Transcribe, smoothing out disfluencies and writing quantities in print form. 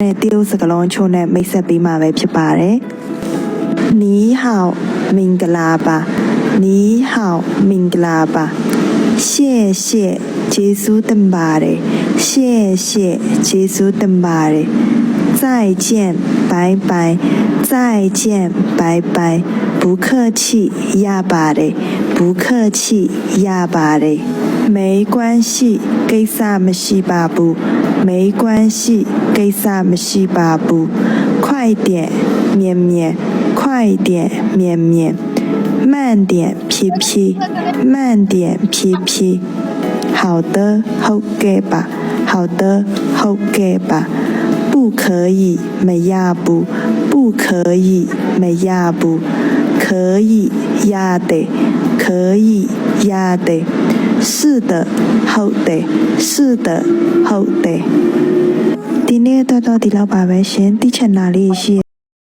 တိရုပ်စကားလုံးချို့နဲ့မိတ်ဆက်ပေးမှာပဲဖြစ်ပါတယ်။နီးဟောင်မင်္ဂလာပါနီးဟောင်မင်္ဂလာပါ谢谢ကျေးဇူးတင်ပါတယ်谢谢ကျေးဇူးတင်ပါတယ်再见拜拜再见拜拜不客气ရပါတယ်不客气ရပါတယ်没关系ကိစ္စမရှိပါဘူး没关系ကိစ္စမရှိပါဘူး快点绵绵快点绵绵慢点皮皮慢点皮皮好的ဟုတ်ကဲ့ပါ好的ဟုတ်ကဲ့ပါ不可以မရဘူး不可以မရဘူး可以ရတယ်可以ရတယ်是的ဟုတ်တယ်是的ဟုတ်တယ်ဒီနေ့တော့ဒီလောက်ပါပဲရှင်သိချင်တာလေးရှိ